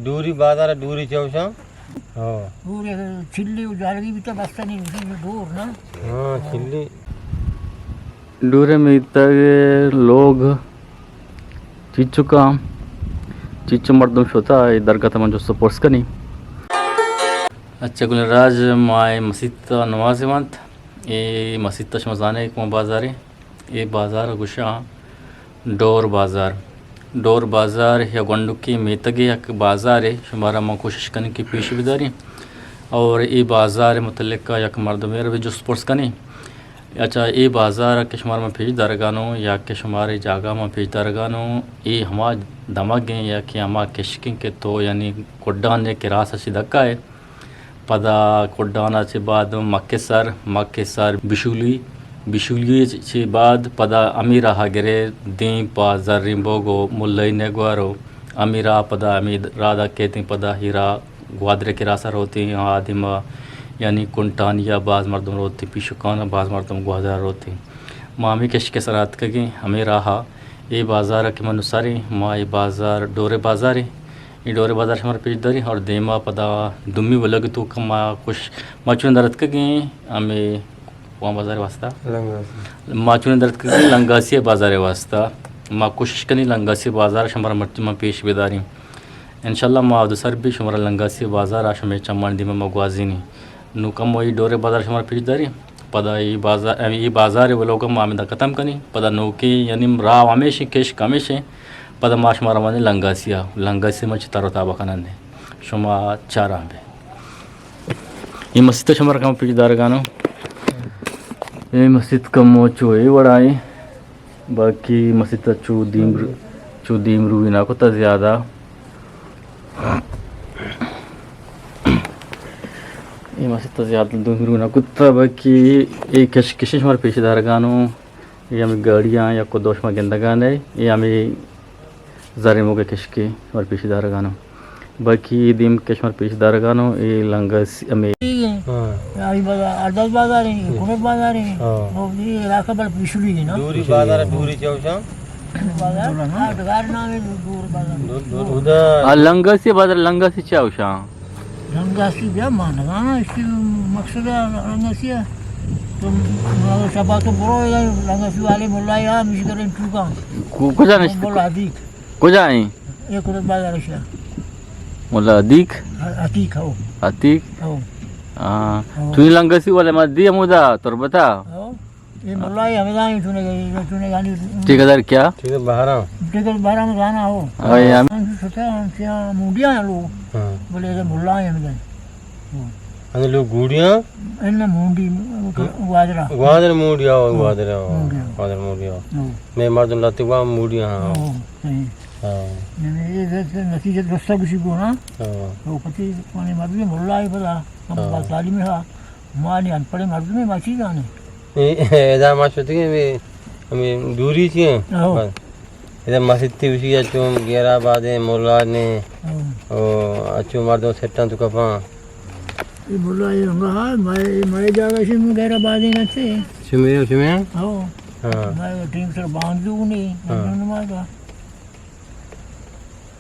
दूरी बाजार दूरी चौसा हाँ दूर चिल्ली उजालगी भी तो बस्ता नहीं उसी दूर ना हाँ चिल्ली डूरे में इतने लोग चिच्चू मर्दम शोता इधर का तमन जो सपोर्ट्स का नहीं अच्छा कुल राज माए मस्जिद नमाज मंत ये मस्जिद तशमजाने एक बाज़ार है ये बाज़ार गुशा डोर बाज़ार या गंडुकी मेतगे एक बाज़ार है शुमारा माँ कोशिश करने की पेश बिदारी और ये बाज़ार मुतल्लिक़ का यक मर्द मेरे भी जो स्पोर्ट्स का नहीं अच्छा ये बाज़ार के शुमार में पेश दरगानो या के शुमारे जागा में पेश दरगानो ये हमा दमगे या कि हमा किशकिंग के तो यानी कोड्डान के रास अच्छी धक्का है पदा कोड्डाना से बाद मक्के सर बिशुली से बाद पदा अमीरा हागरे दी पा जर्रिम्बोगो मुल्लई नेगवारो अमीरा पदा अमीर राधा कहते पदा हीरा ग्वादरे के रासर होती हैं आदिमा यानी कुंटान या बाज़ मर्दम रोती पिशुकान बाज़ मर्दम ग्वादर रोती मामी केश के सरात कगी हमें रहा ये बाज़ार के मनुसारी माँ ये बाज़ार डोरे बाज़ार है ये डोरे बाज़ार हमारे पेश दरी और देमा पदा दुम्मी वो लगे तो कम कुछ माचुन दरद कगी हमें वहाँ बाज़ार वास्ता माचुन दरद कगी लंगासी बाज़ार वास्ता माँ कोशिश करी लंगासी बाज़ार हमारा मर्जी में पेश बेदारी इंशाल्लाह माँ दूसर भी हमारा लंगासी बाज़ार आश में चमन दी में मगवाजी नहीं नुकम वही डोरे बाज़ार हमारा पेश दरी पदा ये बाज़ार वो लोग मामिदा ख़त्म कनी पदा नौके यानी राव हमेशा केश कमेशे पदा माश मारा माने लंगासी मच तारो ताबा खाने शुमा चारा बे ये मस्जिद शुमार कम पेश दरगानो ये मस्जिद का मोचो ये बड़ा है बाकी मस्जिद चू दीमरू ना को तो ज़्यादा ये मस्जिद तो ज़्यादा दूर ना कुत्ता बाकी एक किसी हमारे पेश दरगानो ये हमें गाड़ियाँ या को दोष में गंदगान है ये हमें ज़ारिमों के किशके हमारे पेश दरगानो बाकी दीम के हमारे पेश दरगानो ये लंगस हमें अर्दल बाजार है कुने बाजार है वो ये इलाका बल पिछड़ी है ना दूरी बाजार दूरी चौसा बाजार आटगार नाम है दूर बाजार उधर लंगसी चाउशा लंगासी क्या मानगा ना इसकी मकसद है लंगासी है तो शबा तो बरो लंगासी वाले मुल्ला या मिशकरें चुका कुछ नहीं बोला अधिक कुछ नहीं ये कुने बाजार है मुल्ला अतीक हो हाँ तू लंगसी वाले मत दिया मुझा तो बता ये मुल्ला ही हमें जानी चुने गानी ठेकेदार क्या ठीक है बाहर में जाना हो सोचा क्या मुंडिया है लोग बोले ये मुल्ला है हमें अने लोग गुड़ियाँ इनमें मुंडी ग्वादरा मुड़िया मैं मर्दम लाते हुआ मुड़िया ये नतीजे दोस्तों किसी को ना वो पति माने मर्द में मुल्ला ही पता हम बात ताली में था माने अनपढ़ मर्द में माची जाने इधर माशुती है हमें दूरी थी इधर मस्जिद थी उसी अच्छों 11 बादे मुल्ला ने और अच्छों मर्दों सेटन तो कपा ये मुल्ला ये रंगा है मैं जागा से में 11 बादे न थे सुमे हो मैं टीम से बांध दूँ नहीं नमाज़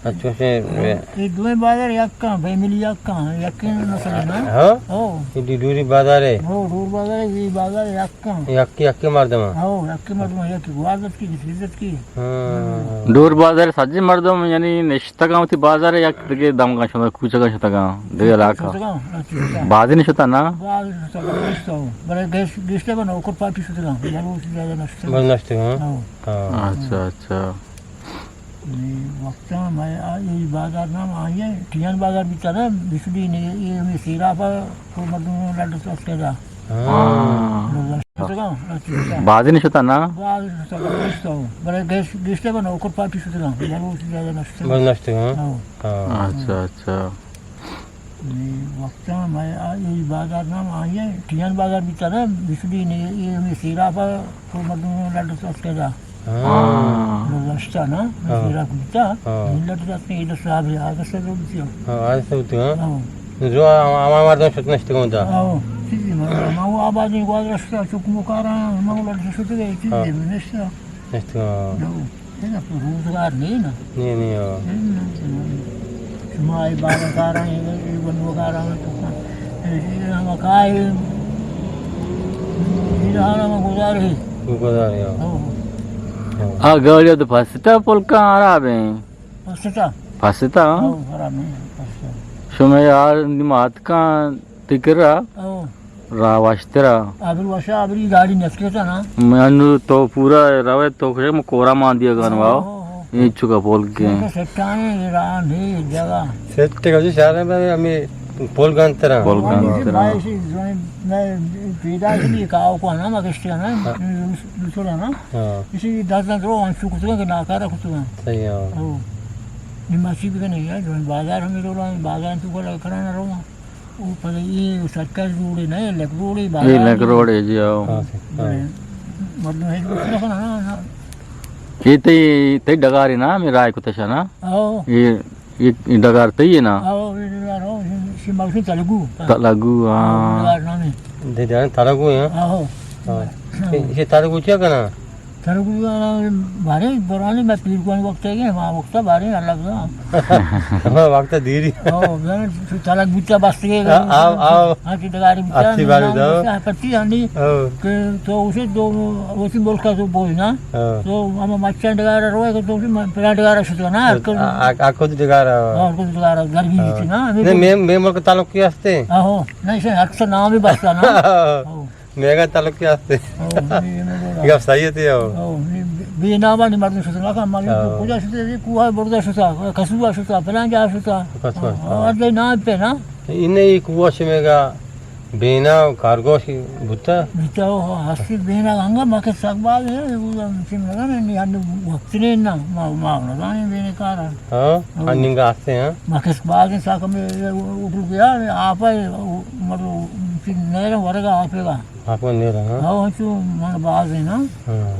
अच्छे से ये दो बाजार यक्का फैमिली यक्का यक्के नस्ल है ना हाँ ये दूरी बाजार है दूर बाजार है ये बाजार यक्के मर्दम यक्के मर्दम यक्के ग्वादर की इज्जत की दूर बाजार साजी मर्दम यानी निश्चित गांव थी बाजार है यक के दम का शता कुछ का शता गांव दे इलाका बाजी नहीं शता ना बाजी शता बड़े गेस्ट बना ओकर पार्टी शता गांव यानी उससे ज्यादा नष्ट हां अच्छा वक्त मैं ये बाजार नाम आइए टियान बाजार भी चला बिजली ने ये में सीरा पर तो मर्दों लड़ तो उसके जा बाजी नहीं शता ना बाजी शता बड़े गेस्ट बना ओकर पार्टी शता गांव यानी उससे ज्यादा नष्ट हां अच्छा वक्त मैं ये बाजार नाम आइए टियान बाजार भी चला बिजली ने ये में सीरा पर तो मर्दों लड़ तो उसके जा रास्ता ना मेरा कुत्ता मिलत रात में इधर साहब है आगे से रोड दियो आज से तो जो हमारा तो छत नष्ट होता चीज़ मैं वो आबाद में ग्वाद रास्ता चुक मुकारा मैं वो लड़के सोते गए चीज़ में नष्ट है ना रोजगार नहीं ना नहीं Semua ibadah sekarang ini berdua sekarang itu nama kai ini hal nama gudari. गुजारे हो Oh, Agora do Pasta Polka Arabe. pasta. Pasta? Oh, haram ini pasta. Shume yaar nimat ka tikra Oh, rawashtira. abri washa abri गाड़ी निकले था ना. Manu to pura rawe to kore mo kora maan diya ganwa. ये चुका बोल के तो सेठाने रान है जगह. सेट का जो शहर में हमें पोल गंतरा पोल मैं गंतरा मैं पैदा इसलिए काव को ना मगस्टिया ना दूसरा ना. हाँ इसी 10 रो अंशु कुछ का ना कर कुछ का. सही है Oh, निमासी भी नहीं है जो बाजार में रो रहा है बाजार तो को कराना रो ऊपर ये सरकार रोड नहीं लेक रोड ये बाजार लग रोड है जी आओ हाँ मतलब है कुछ ना ये ते डगारी ना मेरा आय कुछ ना आओ ये डगार ते ये ना आओ रो सिमासी तेलुगु लागू हाँ डगार नाम है दे जाने तारगु है आओ हाँ ये तारगु क्या करना तेलुगु बारे पुराने मैं पीर को वक्त है कि वहाँ वक्त बारे अलग ना हमारा वक्त धीरे आओ मैं तलक बिचा बस के आओ आओ हाँ की डगारी बिचा अच्छी बात है तो पत्ती आनी कि तो उसे दो उसी बोल का तो बोल ना तो हम मच्छर डगारा रोए तो उसे पेड़ा डगारा शुरू ना आखो तो जगह रहा और कुछ डगारा गर्मी थी ना नहीं मैं मुल्क तालुक के हस्ते आहो नहीं से अक्सर नाम ही बसता ना मेगा तालुक के हस्ते ये सही थे बिना बानी मर्द सुता का माली पूजा सुते कुआ बर्दा सुता कसुआ सुता पलांजा सुता और दे ना पे ना इन्हें कुआ से मेगा बेना कार्गो सी बुता बिचाओ हस्ती बिना गंगा मके सकबाल है वो सिम लगा नहीं हन वक्त ने ना माव लगा नहीं बेने कार हाँ अन्निंग हस्ते हैं मके सकबाल के साथ में उठ गया आप मतलब फिर नेरा वरगा आपेगा आपको नहीं रहा हाँ जो मन बाज है ना हाँ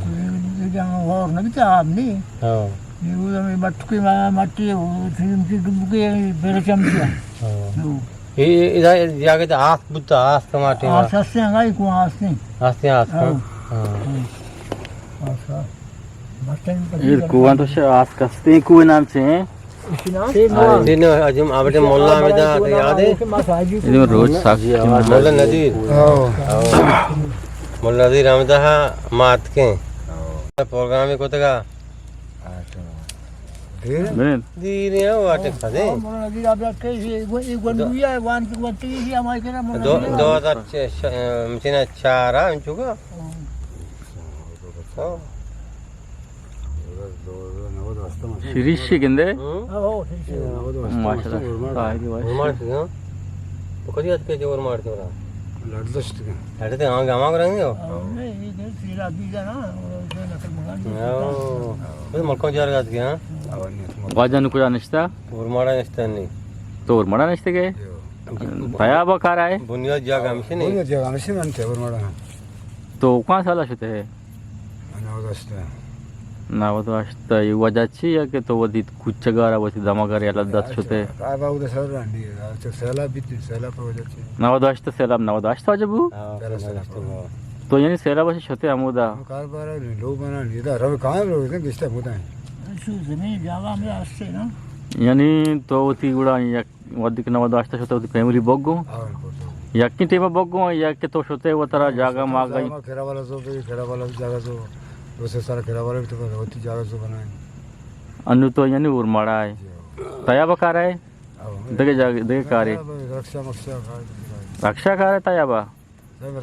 जहाँ और नहीं था आपने हाँ ये वो में मटकी मट्टी फिर डूब के बेरे चमकिया ये इधर जाके तो आस बुता आस टमाटे और सस्ते हैं गाय को आस्ते आस्ते आस हाँ अच्छा मटन ये कुआं तो से आस कसते कुएं नाम से हैं दिन अजम आबटे मोल्ला में जा तो याद है ये रोज साक्षी मोल्ला नदीर मोल्ला नदीर रामदा मात के प्रोग्राम में कोतगा धीरे हो आटे खादे 2004 इंचुगा शिरीष किंदे माशाल्लाह साहिदी भाई ಮಾಡ್ತೀವಿ ಕದಿ ಅದಕ್ಕೆ ಜೋರ್ ಮಾಡ್ತೀವಲ್ಲ ಲಡ್ದಷ್ಟೇ ಹಾಂ ಗಮಾಗ ರಂಗಿಯೋ ಮಲ್ಕೊಂಡು ಜಾರ್ಗ ಅದಕ್ಕೆ ಹಾಂ वाजन कुछ अनिश्ता ಊರ್ ಮಾಡ ಇಷ್ಟನ್ನಿ तो और मड़ा निश्ते के भया बकार आए बुनियाद जाग हमसे तो कहाँ साला शुते है ना वो तो अष्ट युवा जाची या के तो वो दी कुछ गारा वो दमागार या लद्दात शुते ना वो तो अष्ट सैलाब ना वो तो अष्ट वाजबू तो यानी सैलाब से शुते अमुदा यानी तो ती गुड़ा वदिक ना वो तो अष्ट शुते वो फैमिली बग्गो यक्की टेबा बग्गो या के तो शुते वो तरह जागा मागा खेड़ा वाला जागा जो वैसे सारा खेड़ा वाला भी तो होती जागा जो बनाए अनु तो यानी उर मारा है तया बकार है दगे कारे रक्षा कार है तया बा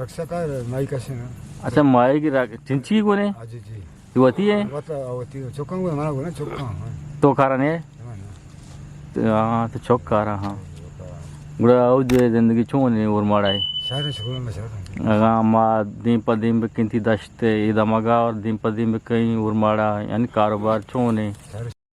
रक्षा का माई का से ना अच्छा माई की चिंची को ने जी जी होती है होती है चौका को हमारा ना चौका तो कारण है हाँ तो चौक कारा हाँ गुड़ा आओ जो जिंदगी छोने उर मारा है सारे स्कूल में सारे अमा दिन पर दिन में किंती दशते इधर मगा और दिन पर दिन में कहीं उर मारा यानी कारोबार छोने